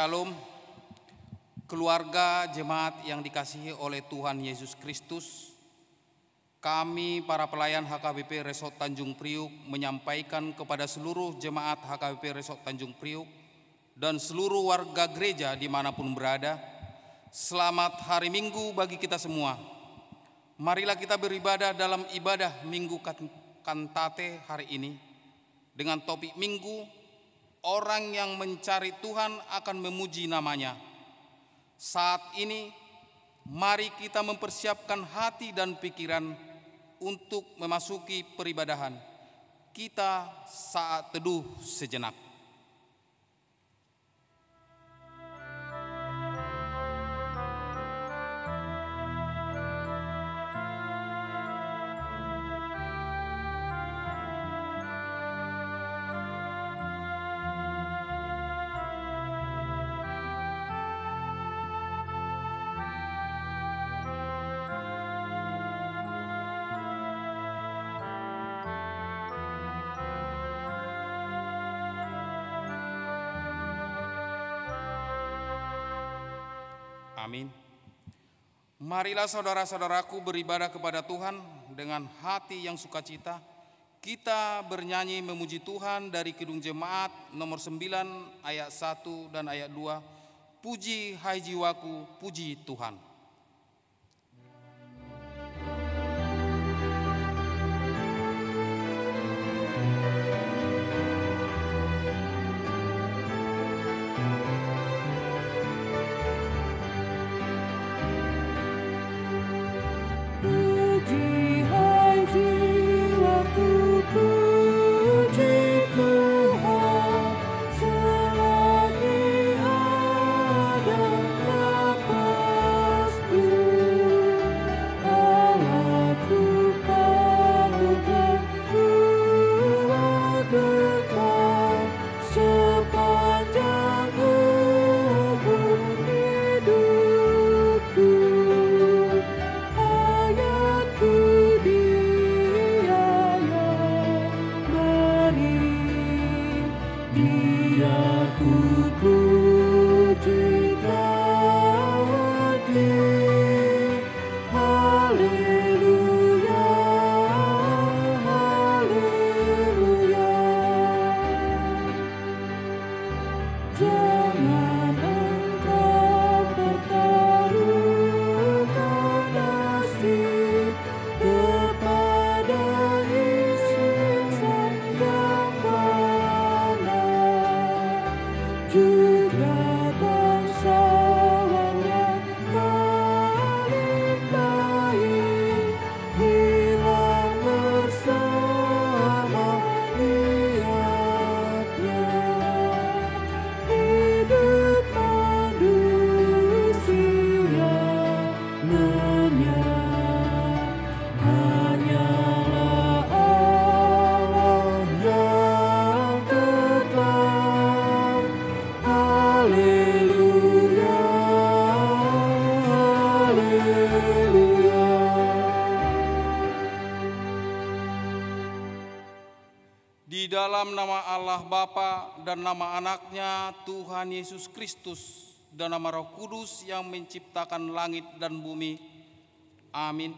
Shalom, keluarga jemaat yang dikasihi oleh Tuhan Yesus Kristus. Kami para pelayan HKBP Resort Tanjung Priuk menyampaikan kepada seluruh jemaat HKBP Resort Tanjung Priuk dan seluruh warga gereja dimanapun berada, selamat hari Minggu bagi kita semua. Marilah kita beribadah dalam ibadah Minggu Kantate hari ini dengan topik Minggu, orang yang mencari Tuhan akan memuji namanya. Saat ini, mari kita mempersiapkan hati dan pikiran untuk memasuki peribadahan. Kita saat teduh sejenak. Amin. Marilah saudara-saudaraku beribadah kepada Tuhan dengan hati yang sukacita. Kita bernyanyi memuji Tuhan dari Kidung Jemaat nomor 9 ayat 1 dan ayat 2. Puji hai jiwaku, puji Tuhan. Di dalam nama Allah Bapa dan nama anaknya Tuhan Yesus Kristus dan nama Roh Kudus yang menciptakan langit dan bumi. Amin.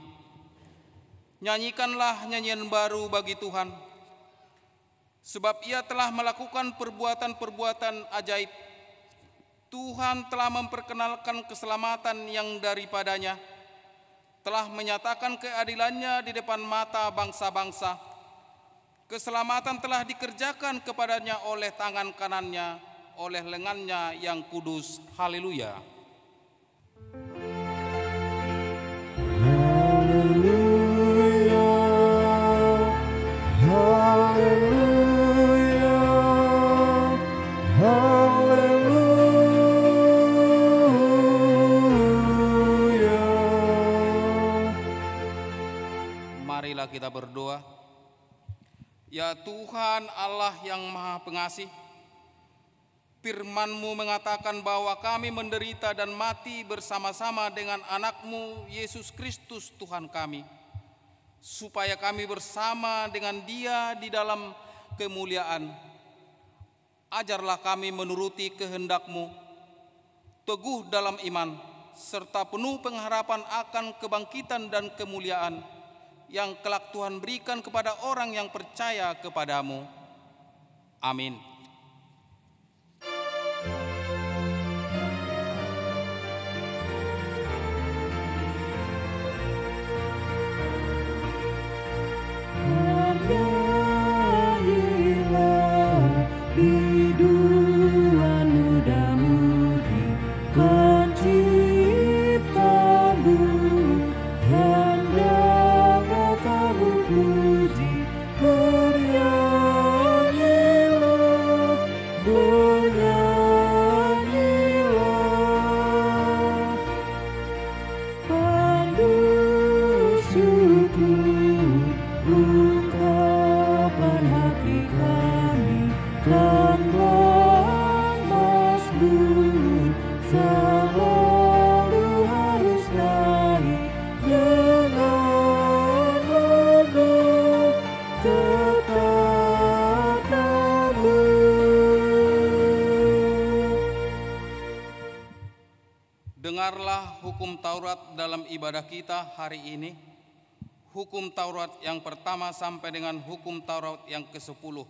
Nyanyikanlah nyanyian baru bagi Tuhan, sebab Ia telah melakukan perbuatan-perbuatan ajaib. Tuhan telah memperkenalkan keselamatan yang daripadanya, telah menyatakan keadilannya di depan mata bangsa-bangsa. Keselamatan telah dikerjakan kepadanya oleh tangan kanannya, oleh lengannya yang kudus. Haleluya. Haleluya. Haleluya. Haleluya. Marilah kita berdoa. Ya Tuhan Allah yang Maha Pengasih, Firman-Mu mengatakan bahwa kami menderita dan mati bersama-sama dengan anak-Mu Yesus Kristus Tuhan kami, supaya kami bersama dengan Dia di dalam kemuliaan. Ajarlah kami menuruti kehendak-Mu teguh dalam iman, serta penuh pengharapan akan kebangkitan dan kemuliaan yang kelak Tuhan berikan kepada orang yang percaya kepadamu. Amin. Dengarlah hukum Taurat dalam ibadah kita hari ini. Hukum Taurat yang pertama sampai dengan hukum Taurat yang ke-10.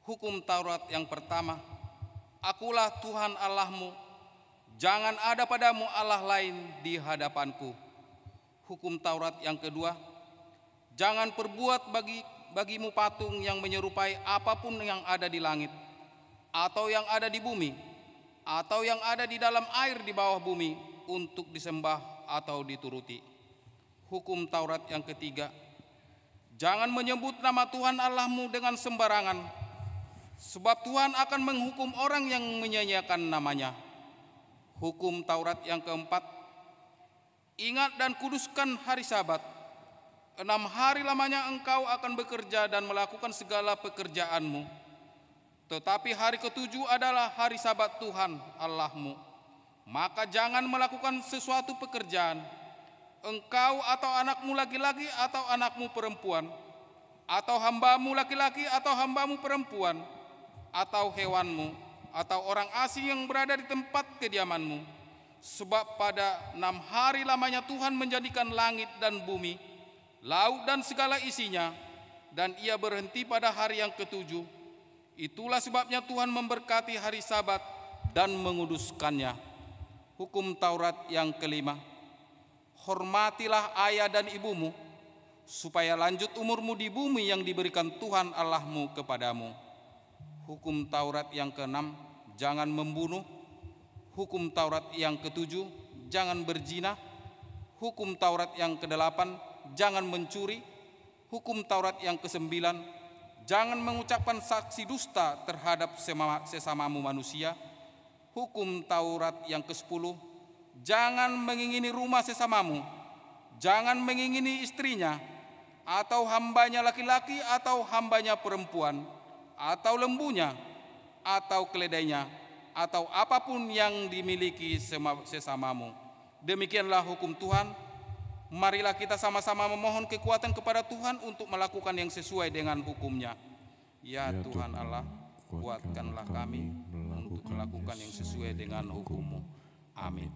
Hukum Taurat yang pertama, Akulah Tuhan Allahmu, jangan ada padamu Allah lain di hadapanku. Hukum Taurat yang kedua, jangan perbuat bagimu patung yang menyerupai apapun yang ada di langit, atau yang ada di bumi, atau yang ada di dalam air di bawah bumi untuk disembah atau dituruti. Hukum Taurat yang ketiga, jangan menyebut nama Tuhan Allahmu dengan sembarangan, sebab Tuhan akan menghukum orang yang menyia-nyiakan namanya. Hukum Taurat yang keempat, ingat dan kuduskan hari Sabat. 6 hari lamanya engkau akan bekerja dan melakukan segala pekerjaanmu. Tetapi hari ke-7 adalah hari Sabat Tuhan Allahmu. Maka jangan melakukan sesuatu pekerjaan, engkau atau anakmu laki-laki atau anakmu perempuan, atau hambamu laki-laki atau hambamu perempuan, atau hewanmu, atau orang asing yang berada di tempat kediamanmu. Sebab pada 6 hari lamanya Tuhan menjadikan langit dan bumi, laut dan segala isinya, dan ia berhenti pada hari yang ke-7. Itulah sebabnya Tuhan memberkati hari Sabat dan menguduskannya. Hukum Taurat yang kelima, hormatilah ayah dan ibumu, supaya lanjut umurmu di bumi yang diberikan Tuhan Allahmu kepadamu. Hukum Taurat yang keenam, jangan membunuh. Hukum Taurat yang ke-7, jangan berzina. Hukum Taurat yang ke-8, jangan mencuri. Hukum Taurat yang ke-9, jangan mengucapkan saksi dusta terhadap sesamamu manusia. Hukum Taurat yang ke-10, jangan mengingini rumah sesamamu, jangan mengingini istrinya, atau hambanya laki-laki, atau hambanya perempuan, atau lembunya, atau keledainya, atau apapun yang dimiliki sesamamu. Demikianlah hukum Tuhan. Marilah kita sama-sama memohon kekuatan kepada Tuhan untuk melakukan yang sesuai dengan hukum-Nya. Ya Tuhan Allah, kuatkanlah kami untuk melakukan yang sesuai dengan hukum-Mu. Amin.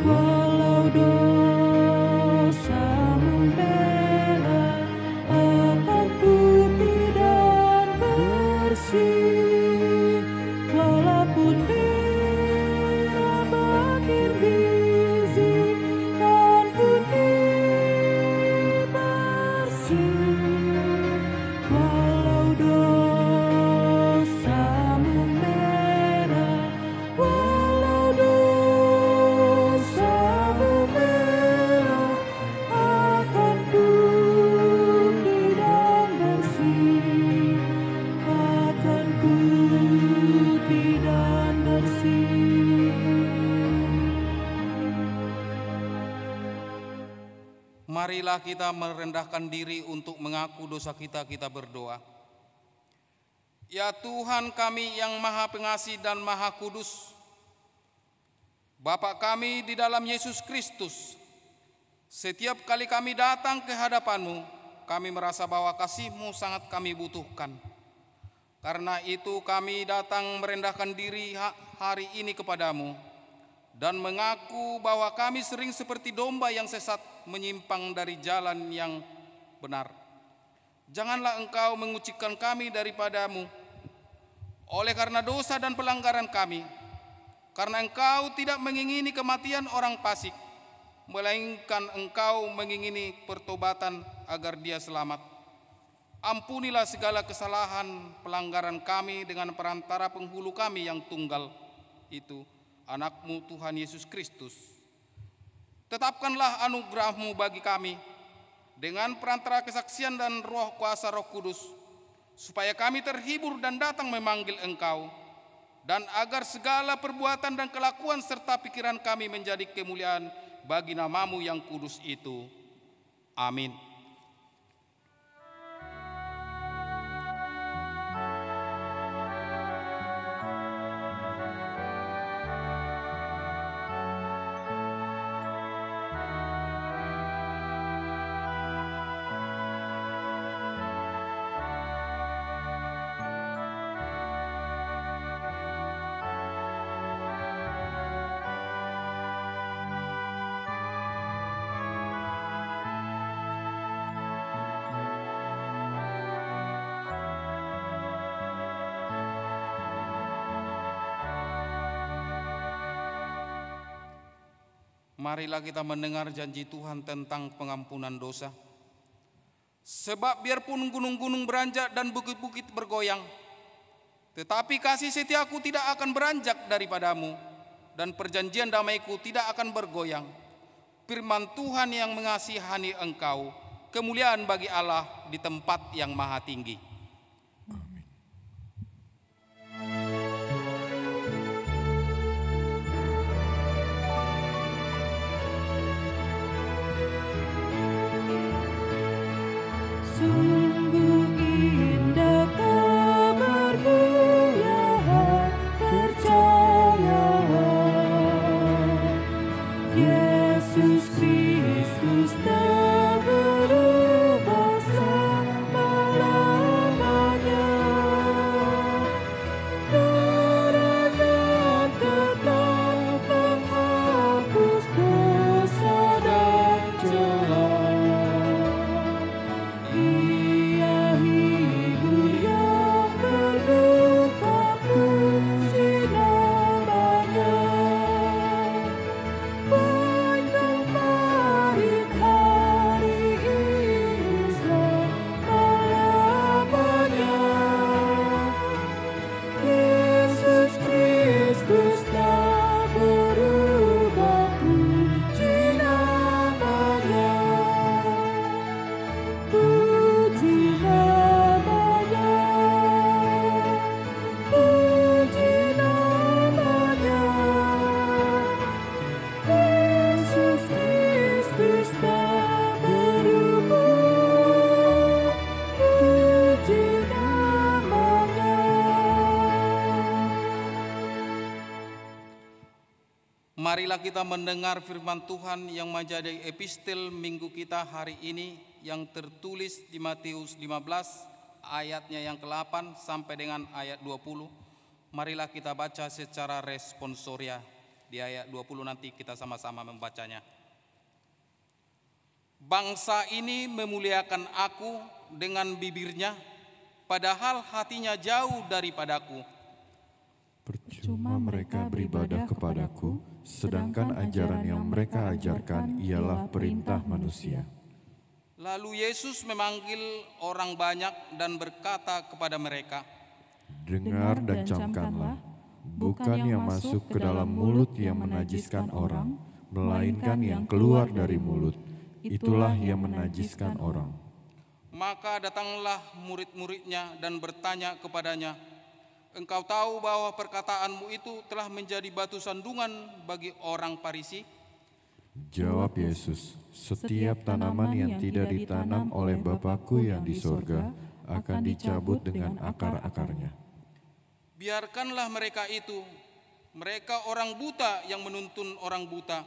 Wow. Marilah kita merendahkan diri untuk mengaku dosa kita, kita berdoa. Ya Tuhan kami yang Maha Pengasih dan Maha Kudus, Bapa kami di dalam Yesus Kristus, setiap kali kami datang ke hadapan-Mu, kami merasa bahwa kasih-Mu sangat kami butuhkan. Karena itu kami datang merendahkan diri hari ini kepada-Mu dan mengaku bahwa kami sering seperti domba yang sesat menyimpang dari jalan yang benar. Janganlah Engkau mengucikkan kami daripada-Mu oleh karena dosa dan pelanggaran kami, karena Engkau tidak mengingini kematian orang fasik, melainkan Engkau mengingini pertobatan agar dia selamat. Ampunilah segala kesalahan pelanggaran kami dengan perantara penghulu kami yang tunggal itu, Anak-Mu Tuhan Yesus Kristus. Tetapkanlah anugerah-Mu bagi kami dengan perantara kesaksian dan roh kuasa Roh Kudus, supaya kami terhibur dan datang memanggil Engkau, dan agar segala perbuatan dan kelakuan serta pikiran kami menjadi kemuliaan bagi nama-Mu yang kudus itu. Amin. Marilah kita mendengar janji Tuhan tentang pengampunan dosa. Sebab biarpun gunung-gunung beranjak dan bukit-bukit bergoyang, tetapi kasih setiaku tidak akan beranjak daripada-Mu, dan perjanjian damaiku tidak akan bergoyang. Firman Tuhan yang mengasihani Engkau, kemuliaan bagi Allah di tempat yang maha tinggi. Sungguh indah kabar-Mu ya, percayalah. Yesus Kristus tak berubah selama-lamanya. Darah yang tetap menghapus dosa dan celah. Ia hibur yang berduka, puji namanya. Baik kemarin, hari ini, selama-lamanya. Yesus Kristus tak berubah, puji namanya. Puji namanya, puji namanya. Yesus Kristus tak berubah, puji namanya. Marilah kita mendengar firman Tuhan yang menjadi epistel minggu kita hari ini, yang tertulis di Matius 15 ayatnya yang ke-8 sampai dengan ayat 20. Marilah kita baca secara responsoria. Di ayat 20 nanti kita sama-sama membacanya. Bangsa ini memuliakan aku dengan bibirnya, padahal hatinya jauh daripadaku. Percuma mereka beribadah kepadaku, sedangkan ajaran yang mereka ajarkan ialah perintah manusia. Lalu Yesus memanggil orang banyak dan berkata kepada mereka, Dengar dan camkanlah, bukan yang masuk ke dalam mulut yang menajiskan orang, melainkan yang keluar dari mulut, itulah yang menajiskan orang. Maka datanglah murid-muridnya dan bertanya kepadanya, Engkau tahu bahwa perkataanmu itu telah menjadi batu sandungan bagi orang Farisi? Jawab Yesus, setiap tanaman yang tidak ditanam oleh Bapakku yang di sorga akan dicabut dengan akar-akarnya. Biarkanlah mereka itu, mereka orang buta yang menuntun orang buta.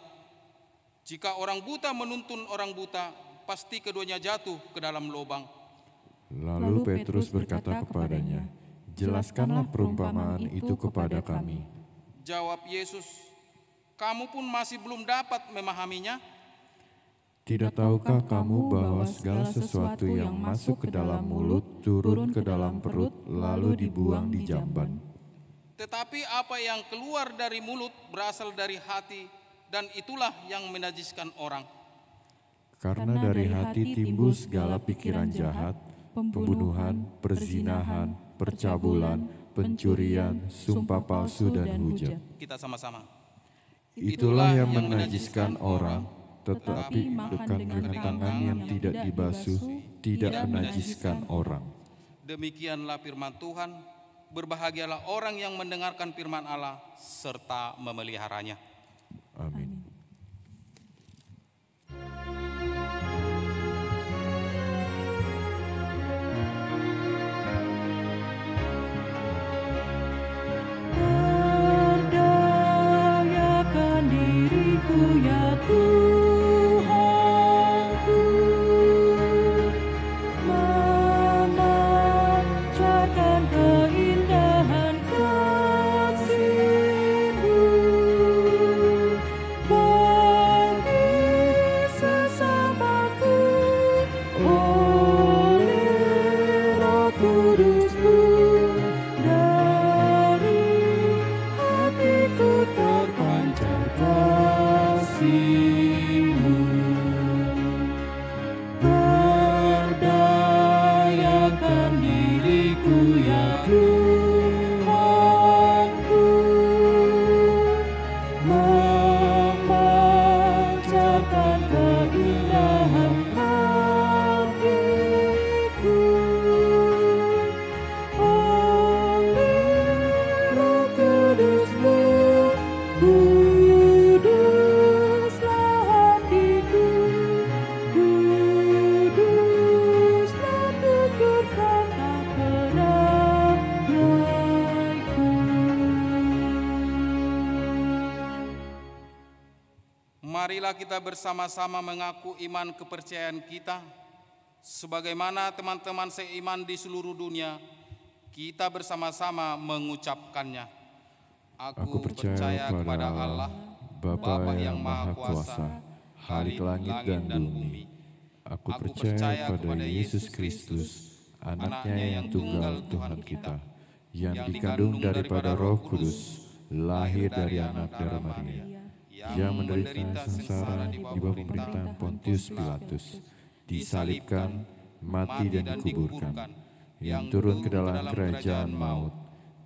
Jika orang buta menuntun orang buta, pasti keduanya jatuh ke dalam lubang. Lalu Petrus berkata kepadanya, jelaskanlah perumpamaan itu kepada kami. Jawab Yesus, kamu pun masih belum dapat memahaminya? Tidak tahukah kamu bahwa segala sesuatu yang masuk ke dalam mulut turun ke dalam perut lalu dibuang di jamban? Tetapi apa yang keluar dari mulut berasal dari hati, dan itulah yang menajiskan orang. Karena dari hati timbul segala pikiran jahat, pembunuhan, perzinahan, percabulan, pencurian, sumpah palsu, dan hujat. Kita sama-sama. Itulah yang menajiskan orang, tetapi bukan dengan tangan yang tidak dibasuh, tidak menajiskan orang. Demikianlah firman Tuhan. Berbahagialah orang yang mendengarkan firman Allah serta memeliharanya. Amin. Berdayakan diriku ya Tuhanku, memancarkan keindahan kasih-Mu bagi sesamaku oleh Roh Kudus-Mu. Terpancar kasih-Mu, berdayakan diriku ya Tuhanku, memancarkan keindahan hatiku oleh Roh Kudus-Mu. Kuduslah hatiku, kuduslah tutur kata peramaiku. Marilah kita bersama-sama mengaku iman kepercayaan kita. Sebagaimana teman-teman seiman di seluruh dunia, kita bersama-sama mengucapkannya. Aku percaya kepada Allah, Bapa yang Maha Kuasa, Khalik langit dan bumi. Aku percaya kepada Yesus Kristus, anaknya yang tunggal Tuhan kita, yang dikandung daripada Roh Kudus, lahir dari anak darah Maria, yang menderita sengsara di bawah pemerintahan Pontius Pilatus, disalibkan, mati dan dikuburkan, yang turun ke dalam kerajaan maut,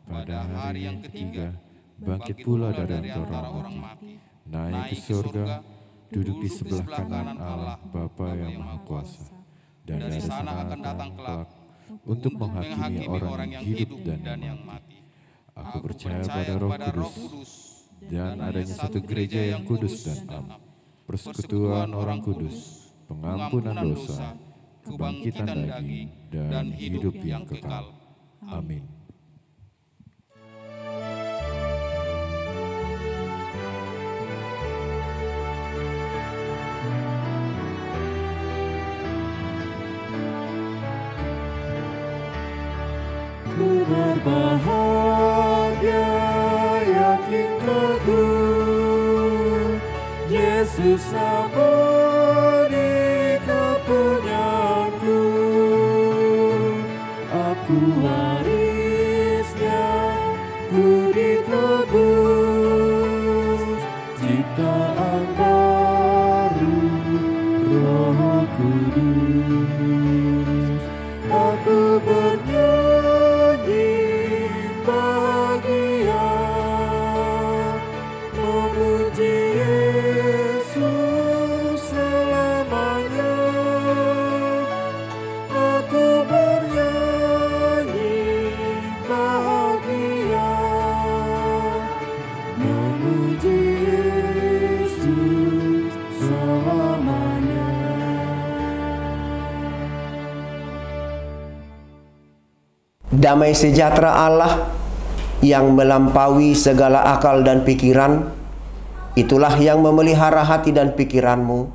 pada hari yang ketiga bangkit pula dari antara orang mati, naik ke surga, duduk di sebelah kanan Allah Bapa yang Maha Kuasa, dan dari sana akan datang kelak untuk menghakimi orang yang hidup dan yang mati. Aku percaya pada Roh Kudus, dan adanya satu gereja yang kudus dan am, persekutuan orang kudus, pengampunan dosa, kebangkitan daging, dan hidup yang kekal. Amin. Ku berbahagia yakin teguh, Yesus ampuni kepunyaku. Aku warisnya, ku ditebus, ciptaan baru Roh Kudus. Aku bernyanyi bahagia, memuji Yesus Damai sejahtera Allah yang melampaui segala akal dan pikiran, itulah yang memelihara hati dan pikiranmu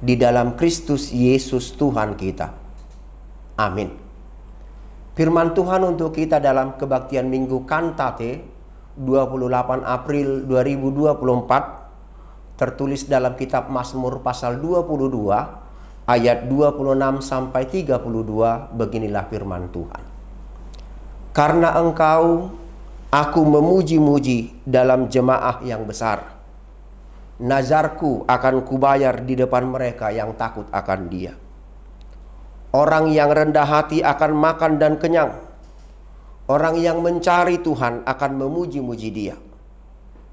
di dalam Kristus Yesus Tuhan kita. Amin. Firman Tuhan untuk kita dalam kebaktian Minggu Kantate 28 April 2024 tertulis dalam kitab Mazmur pasal 22 ayat 26 sampai 32. Beginilah firman Tuhan. Karena Engkau, aku memuji-muji dalam jemaah yang besar. Nazarku akan kubayar di depan mereka yang takut akan Dia. Orang yang rendah hati akan makan dan kenyang. Orang yang mencari Tuhan akan memuji-muji Dia.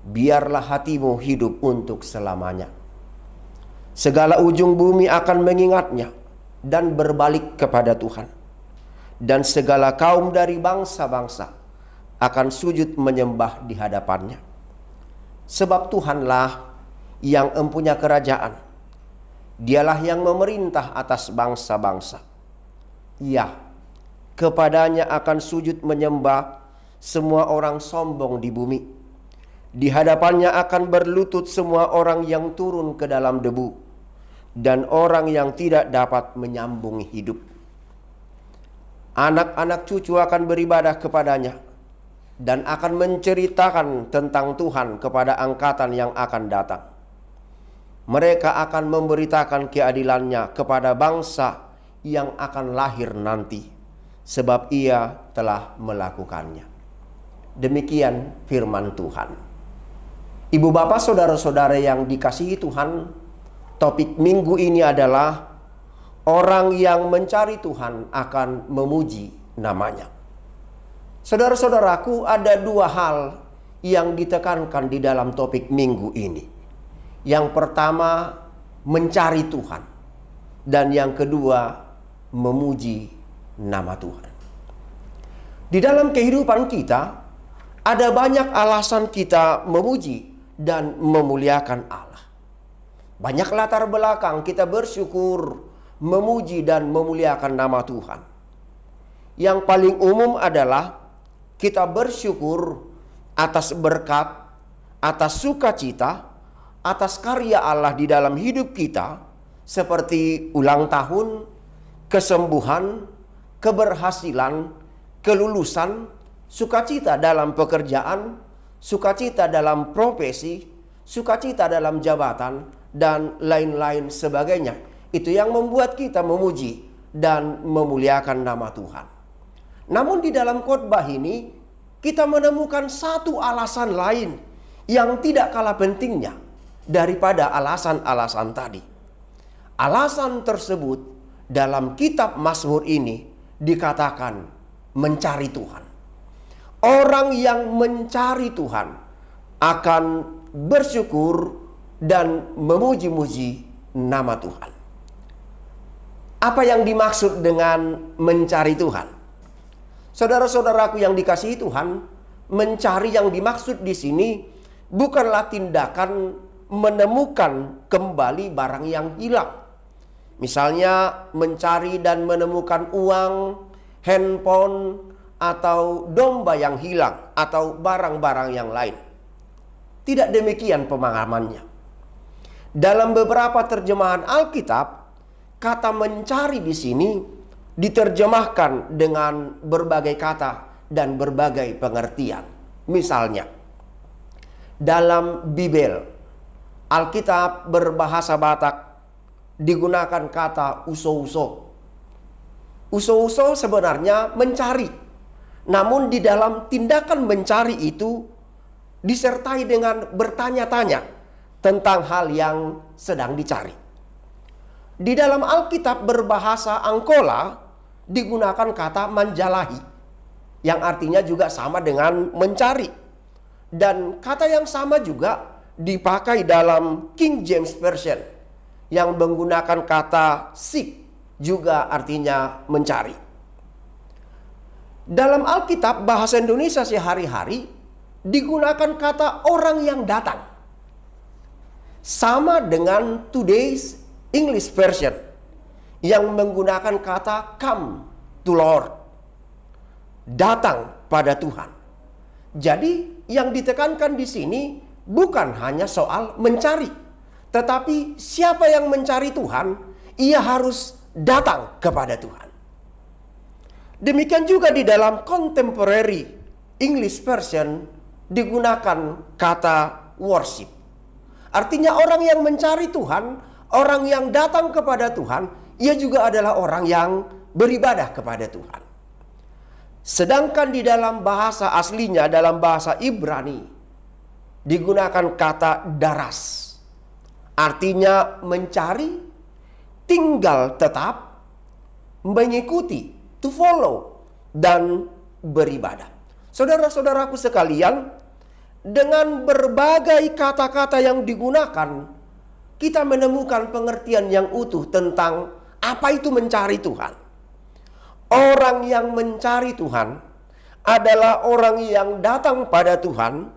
Biarlah hatimu hidup untuk selamanya. Segala ujung bumi akan mengingatnya dan berbalik kepada Tuhan. Dan segala kaum dari bangsa-bangsa akan sujud menyembah di hadapannya. Sebab Tuhanlah yang empunya kerajaan. Dialah yang memerintah atas bangsa-bangsa. Ya, kepadanya akan sujud menyembah semua orang sombong di bumi. Di hadapannya akan berlutut semua orang yang turun ke dalam debu dan orang yang tidak dapat menyambung hidup. Anak-anak cucu akan beribadah kepadanya dan akan menceritakan tentang Tuhan kepada angkatan yang akan datang. Mereka akan memberitakan keadilannya kepada bangsa yang akan lahir nanti, sebab Ia telah melakukannya. Demikian firman Tuhan. Ibu bapak saudara-saudara yang dikasihi Tuhan, topik minggu ini adalah orang yang mencari Tuhan akan memuji namanya. Saudara-saudaraku, ada dua hal yang ditekankan di dalam topik minggu ini. Yang pertama, mencari Tuhan. Dan yang kedua, memuji nama Tuhan. Di dalam kehidupan kita, ada banyak alasan kita memuji dan memuliakan Allah. Banyak latar belakang kita bersyukur, memuji dan memuliakan nama Tuhan. Yang paling umum adalah kita bersyukur atas berkat, atas sukacita, atas karya Allah di dalam hidup kita, seperti ulang tahun, kesembuhan, keberhasilan, kelulusan, sukacita dalam pekerjaan, sukacita dalam profesi, sukacita dalam jabatan, dan lain-lain sebagainya. Itu yang membuat kita memuji dan memuliakan nama Tuhan. Namun di dalam khotbah ini kita menemukan satu alasan lain yang tidak kalah pentingnya daripada alasan-alasan tadi. Alasan tersebut dalam kitab Mazmur ini dikatakan mencari Tuhan. Orang yang mencari Tuhan akan bersyukur dan memuji-muji nama Tuhan. Apa yang dimaksud dengan mencari Tuhan? Saudara-saudaraku yang dikasihi Tuhan, mencari yang dimaksud di sini bukanlah tindakan menemukan kembali barang yang hilang. Misalnya mencari dan menemukan uang, handphone, atau domba yang hilang, atau barang-barang yang lain. Tidak demikian pemahamannya. Dalam beberapa terjemahan Alkitab, kata mencari di sini diterjemahkan dengan berbagai kata dan berbagai pengertian. Misalnya, dalam Bible, Alkitab berbahasa Batak digunakan kata uso-uso. Uso-uso sebenarnya mencari. Namun di dalam tindakan mencari itu disertai dengan bertanya-tanya tentang hal yang sedang dicari. Di dalam Alkitab berbahasa Angkola digunakan kata manjalahi, yang artinya juga sama dengan mencari. Dan kata yang sama juga dipakai dalam King James Version yang menggunakan kata seek, juga artinya mencari. Dalam Alkitab bahasa Indonesia sehari-hari digunakan kata orang yang datang, sama dengan today's English Version yang menggunakan kata come to Lord. datang pada Tuhan. Jadi yang ditekankan di sini bukan hanya soal mencari, tetapi siapa yang mencari Tuhan, ia harus datang kepada Tuhan. Demikian juga di dalam contemporary English version digunakan kata worship. Artinya orang yang mencari Tuhan, orang yang datang kepada Tuhan, ia juga adalah orang yang beribadah kepada Tuhan. Sedangkan di dalam bahasa aslinya, dalam bahasa Ibrani, digunakan kata daras. Artinya mencari, tinggal tetap, mengikuti, to follow, dan beribadah. Saudara-saudaraku sekalian, dengan berbagai kata-kata yang digunakan, kita menemukan pengertian yang utuh tentang apa itu mencari Tuhan. Orang yang mencari Tuhan adalah orang yang datang pada Tuhan,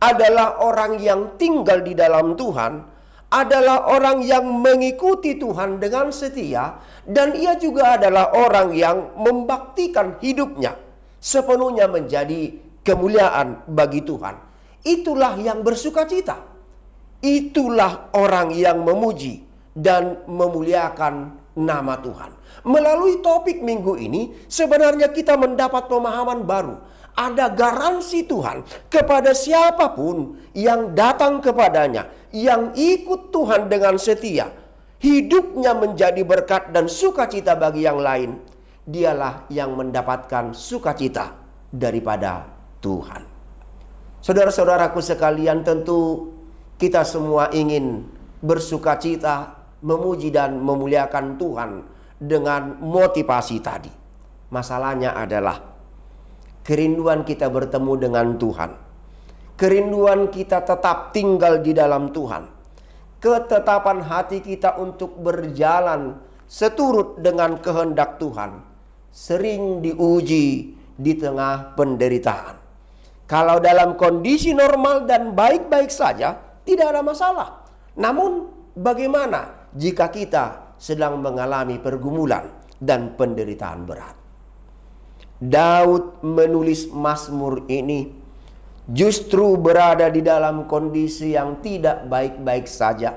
adalah orang yang tinggal di dalam Tuhan, adalah orang yang mengikuti Tuhan dengan setia, dan ia juga adalah orang yang membaktikan hidupnya sepenuhnya menjadi kemuliaan bagi Tuhan. Itulah yang bersukacita. Itulah orang yang memuji dan memuliakan nama Tuhan. Melalui topik minggu ini, sebenarnya kita mendapat pemahaman baru. Ada garansi Tuhan kepada siapapun yang datang kepadanya, yang ikut Tuhan dengan setia, hidupnya menjadi berkat dan sukacita bagi yang lain. Dialah yang mendapatkan sukacita daripada Tuhan. Saudara-saudaraku sekalian, tentu kita semua ingin bersukacita, memuji dan memuliakan Tuhan dengan motivasi tadi. Masalahnya adalah kerinduan kita bertemu dengan Tuhan, kerinduan kita tetap tinggal di dalam Tuhan, ketetapan hati kita untuk berjalan seturut dengan kehendak Tuhan sering diuji di tengah penderitaan. Kalau dalam kondisi normal dan baik-baik saja, tidak ada masalah. Namun bagaimana jika kita sedang mengalami pergumulan dan penderitaan berat? Daud menulis Mazmur ini justru berada di dalam kondisi yang tidak baik-baik saja.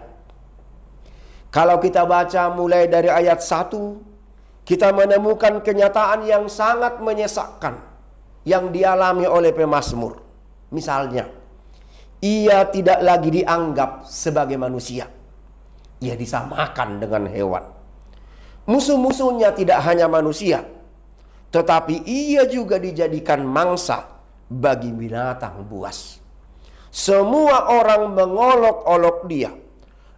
Kalau kita baca mulai dari ayat 1, kita menemukan kenyataan yang sangat menyesakkan yang dialami oleh pemazmur. Misalnya, ia tidak lagi dianggap sebagai manusia. Ia disamakan dengan hewan. Musuh-musuhnya tidak hanya manusia, tetapi ia juga dijadikan mangsa bagi binatang buas. Semua orang mengolok-olok dia,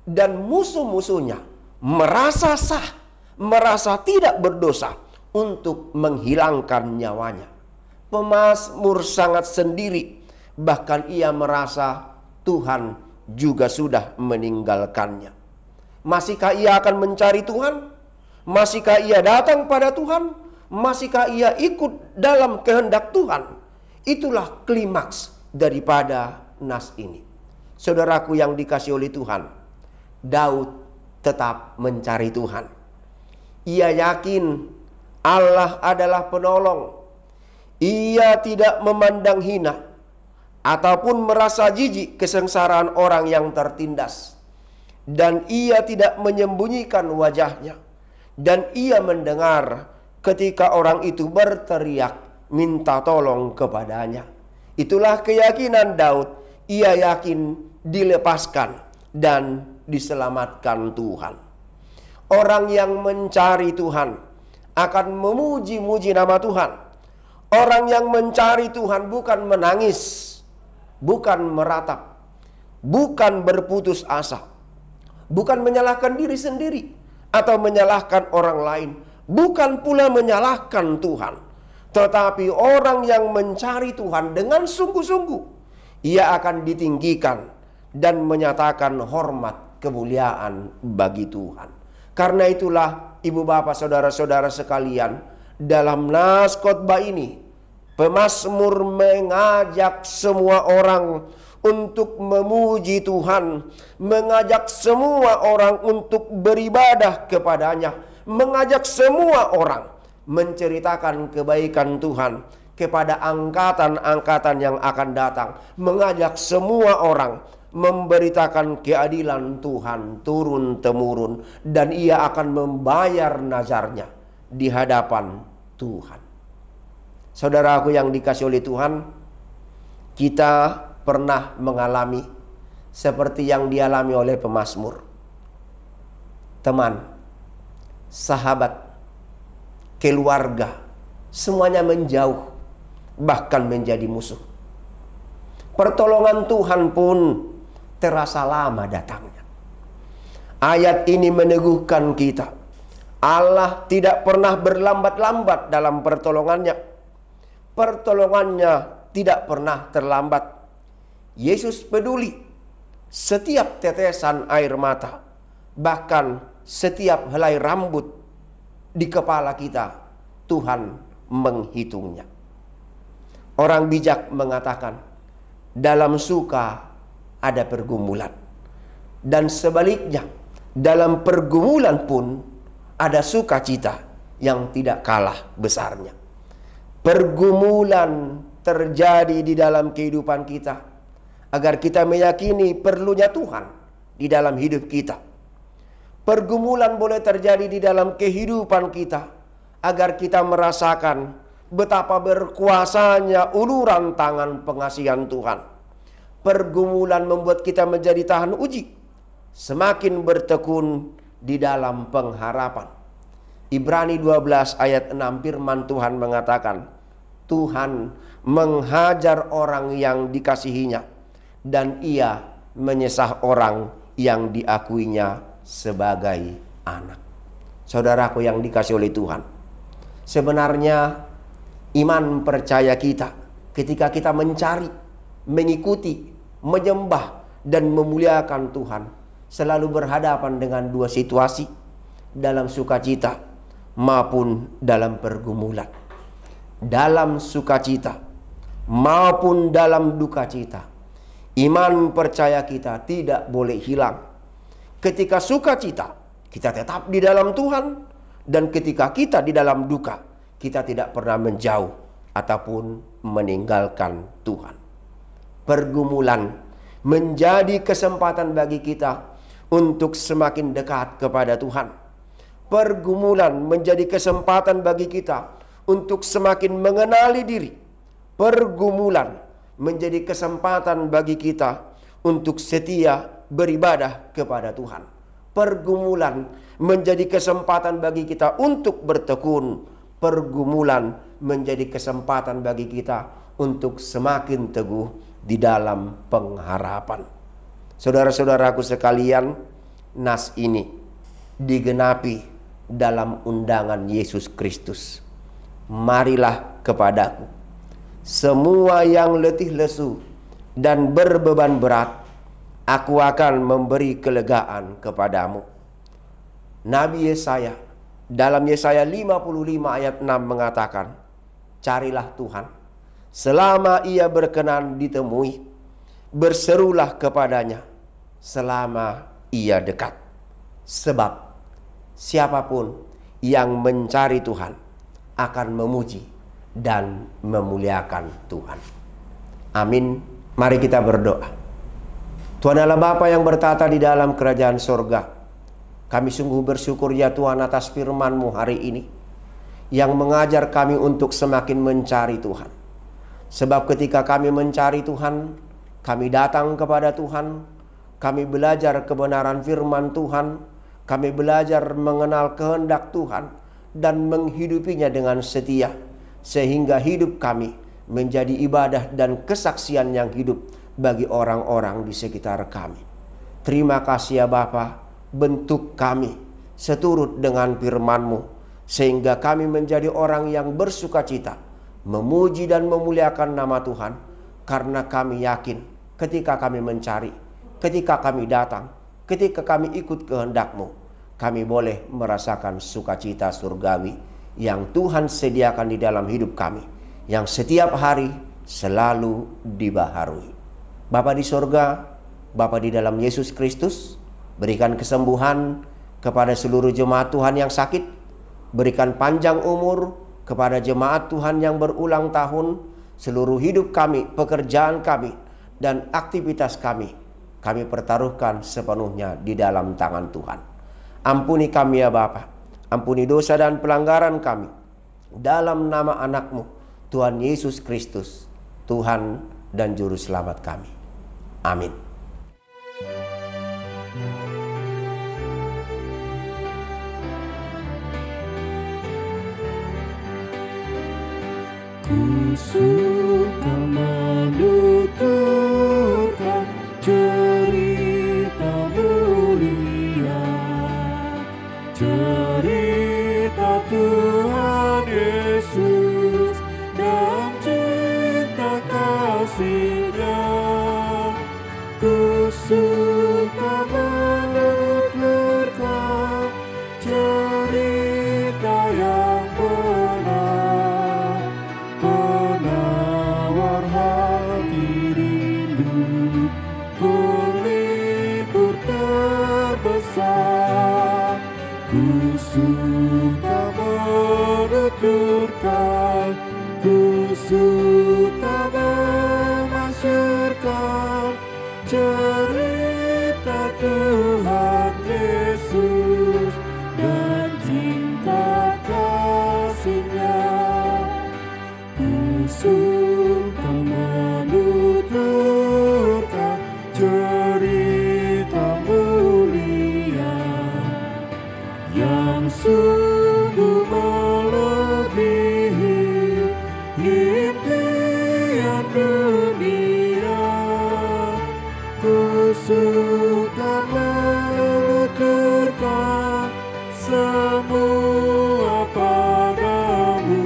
dan musuh-musuhnya merasa sah, merasa tidak berdosa untuk menghilangkan nyawanya. Pemazmur sangat sendiri, bahkan ia merasa Tuhan juga sudah meninggalkannya. Masihkah ia akan mencari Tuhan? Masihkah ia datang pada Tuhan? Masihkah ia ikut dalam kehendak Tuhan? Itulah klimaks daripada nas ini. Saudaraku yang dikasihi oleh Tuhan, Daud tetap mencari Tuhan. Ia yakin Allah adalah penolong. Ia tidak memandang hina ataupun merasa jijik kesengsaraan orang yang tertindas. Dan ia tidak menyembunyikan wajahnya. Dan ia mendengar ketika orang itu berteriak minta tolong kepadanya. Itulah keyakinan Daud. Ia yakin dilepaskan dan diselamatkan Tuhan. Orang yang mencari Tuhan akan memuji-muji nama Tuhan. Orang yang mencari Tuhan bukan menangis, bukan meratap, bukan berputus asa, bukan menyalahkan diri sendiri atau menyalahkan orang lain, bukan pula menyalahkan Tuhan. Tetapi orang yang mencari Tuhan dengan sungguh-sungguh, ia akan ditinggikan dan menyatakan hormat kemuliaan bagi Tuhan. Karena itulah ibu bapak saudara-saudara sekalian, dalam nas khotbah ini pemazmur mengajak semua orang untuk memuji Tuhan, mengajak semua orang untuk beribadah kepadanya, mengajak semua orang menceritakan kebaikan Tuhan, kepada angkatan-angkatan yang akan datang, mengajak semua orang memberitakan keadilan Tuhan turun-temurun, dan ia akan membayar nazarnya di hadapan Tuhan. Saudaraku yang dikasihi oleh Tuhan, kita pernah mengalami seperti yang dialami oleh pemazmur. Teman, sahabat, keluarga, semuanya menjauh, bahkan menjadi musuh. Pertolongan Tuhan pun terasa lama datangnya. Ayat ini meneguhkan kita, Allah tidak pernah berlambat-lambat dalam pertolongannya. Pertolongannya tidak pernah terlambat. Yesus peduli setiap tetesan air mata, bahkan setiap helai rambut di kepala kita, Tuhan menghitungnya. Orang bijak mengatakan, dalam suka ada pergumulan, dan sebaliknya dalam pergumulan pun ada sukacita yang tidak kalah besarnya. Pergumulan terjadi di dalam kehidupan kita agar kita meyakini perlunya Tuhan di dalam hidup kita. Pergumulan boleh terjadi di dalam kehidupan kita agar kita merasakan betapa berkuasanya uluran tangan pengasihan Tuhan. Pergumulan membuat kita menjadi tahan uji, semakin bertekun di dalam pengharapan. Ibrani 12 ayat 6 firman Tuhan mengatakan, Tuhan menghajar orang yang dikasihinya, dan ia menyesah orang yang diakuinya sebagai anak. Saudaraku yang dikasihi oleh Tuhan, sebenarnya iman percaya kita ketika kita mencari, mengikuti, menyembah, dan memuliakan Tuhan selalu berhadapan dengan dua situasi, dalam sukacita maupun dalam pergumulan. Dalam sukacita maupun dalam duka cita, iman percaya kita tidak boleh hilang. Ketika sukacita, kita tetap di dalam Tuhan, dan ketika kita di dalam duka, kita tidak pernah menjauh ataupun meninggalkan Tuhan. Pergumulan menjadi kesempatan bagi kita untuk semakin dekat kepada Tuhan. Pergumulan menjadi kesempatan bagi kita untuk semakin mengenali diri. Pergumulan menjadi kesempatan bagi kita untuk setia beribadah kepada Tuhan. Pergumulan menjadi kesempatan bagi kita untuk bertekun. Pergumulan menjadi kesempatan bagi kita untuk semakin teguh di dalam pengharapan. Saudara-saudaraku sekalian, nas ini digenapi dalam undangan Yesus Kristus. Marilah kepadaku, semua yang letih lesu dan berbeban berat, aku akan memberi kelegaan kepadamu. Nabi Yesaya dalam Yesaya 55 ayat 6 mengatakan, carilah Tuhan selama ia berkenan ditemui, berserulah kepadanya selama ia dekat. Sebab siapapun yang mencari Tuhan akan memuji dan memuliakan Tuhan. Amin. Mari kita berdoa. Tuhan Allah Bapa yang bertata di dalam kerajaan sorga, kami sungguh bersyukur ya Tuhan atas firman-Mu hari ini yang mengajar kami untuk semakin mencari Tuhan. Sebab ketika kami mencari Tuhan, kami datang kepada Tuhan, kami belajar kebenaran firman Tuhan, kami belajar mengenal kehendak Tuhan dan menghidupinya dengan setia, sehingga hidup kami menjadi ibadah dan kesaksian yang hidup bagi orang-orang di sekitar kami. Terima kasih ya Bapa, bentuk kami seturut dengan firman-Mu, sehingga kami menjadi orang yang bersukacita, memuji dan memuliakan nama Tuhan, karena kami yakin ketika kami mencari, ketika kami datang, ketika kami ikut kehendak-Mu, kami boleh merasakan sukacita surgawi yang Tuhan sediakan di dalam hidup kami, yang setiap hari selalu dibaharui. Bapa di sorga, Bapa di dalam Yesus Kristus, berikan kesembuhan kepada seluruh jemaat Tuhan yang sakit, berikan panjang umur kepada jemaat Tuhan yang berulang tahun, seluruh hidup kami, pekerjaan kami, dan aktivitas kami pertaruhkan sepenuhnya di dalam tangan Tuhan. Ampuni kami ya Bapa, ampuni dosa dan pelanggaran kami, dalam nama anak-Mu, Tuhan Yesus Kristus, Tuhan dan Juru Selamat kami. Amin. Ku suka menuturkan cerita mulia, cerita Tuhan Yesus dan cinta kasih-Nya. Ku suka menuturkan cerita yang benar, penawar hati rindu, pelipur terbesar. Ku suka menuturkan, ku suka memasyurkan cerita Tuhan Yesus dan cinta kasih-Nya. Ku suka menuturkan cerita mulia yang sungguh melebihi impian dunia. Ku suka menuturkan semua padamu,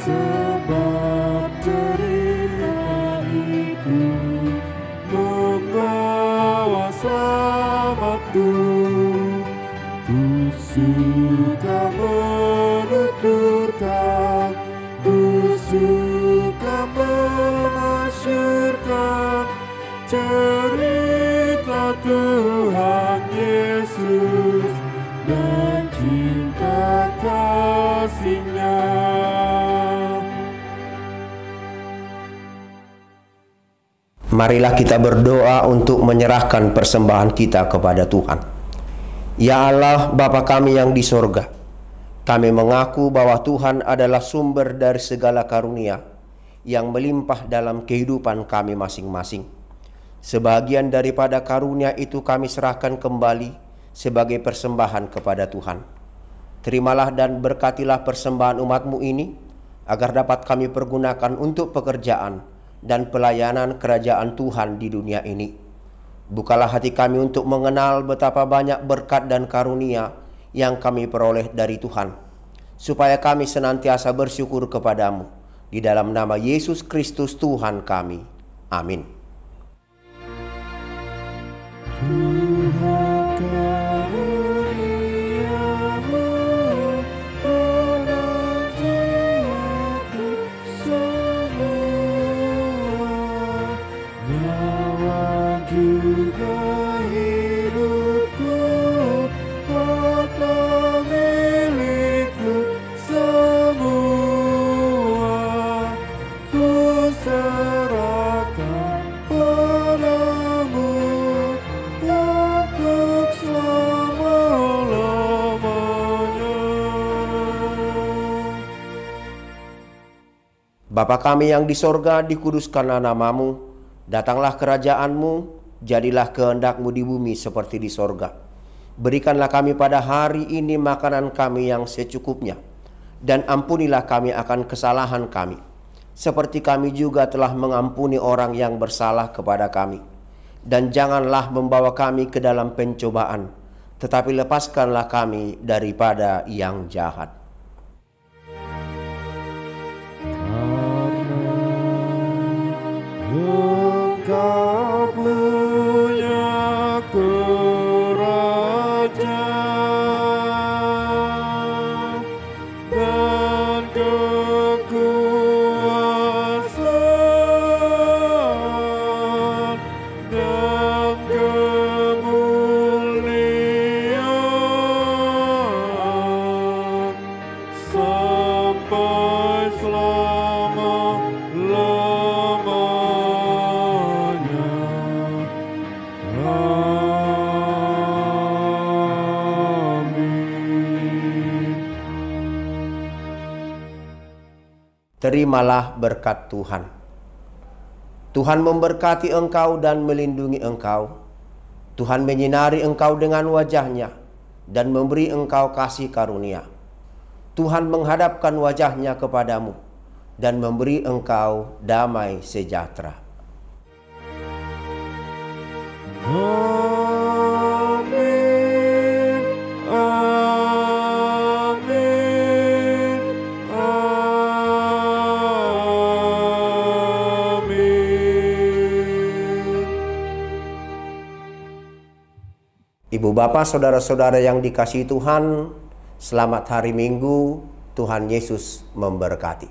sebab cerita itu membawa selamatku. Ku suka menuturkan, ku suka memasyurkan cerita Tuhan Yesus dan cinta kasih-Nya. Marilah kita berdoa untuk menyerahkan persembahan kita kepada Tuhan. Ya Allah, Bapa kami yang di sorga, kami mengaku bahwa Tuhan adalah sumber dari segala karunia yang melimpah dalam kehidupan kami masing-masing. Sebagian daripada karunia itu kami serahkan kembali sebagai persembahan kepada Tuhan. Terimalah dan berkatilah persembahan umat-Mu ini, agar dapat kami pergunakan untuk pekerjaan dan pelayanan kerajaan Tuhan di dunia ini. Bukalah hati kami untuk mengenal betapa banyak berkat dan karunia yang kami peroleh dari Tuhan, supaya kami senantiasa bersyukur kepadamu. Di dalam nama Yesus Kristus Tuhan kami. Amin. Tuhan karuniamu penuh jiwaku semua, nyawa juga hidupku, harta milikku semua, ku serahkan padamu untuk selama-lamanya. Bapa kami yang di sorga, dikuduskanlah namamu, datanglah kerajaanmu, jadilah kehendak-Mu di bumi seperti di sorga. Berikanlah kami pada hari ini makanan kami yang secukupnya, dan ampunilah kami akan kesalahan kami, seperti kami juga telah mengampuni orang yang bersalah kepada kami. Dan janganlah membawa kami ke dalam pencobaan, tetapi lepaskanlah kami daripada yang jahat. Engkau punya kerajaan dan kekuasaan dan kemuliaan terimalah berkat Tuhan. Tuhan memberkati engkau dan melindungi engkau. Tuhan menyinari engkau dengan wajah-Nya dan memberi engkau kasih karunia. Tuhan menghadapkan wajah-Nya kepadamu dan memberi engkau damai sejahtera. Amin. Amin. Amin. Ibu bapak, saudara-saudara yang dikasihi Tuhan, selamat hari Minggu. Tuhan Yesus memberkati.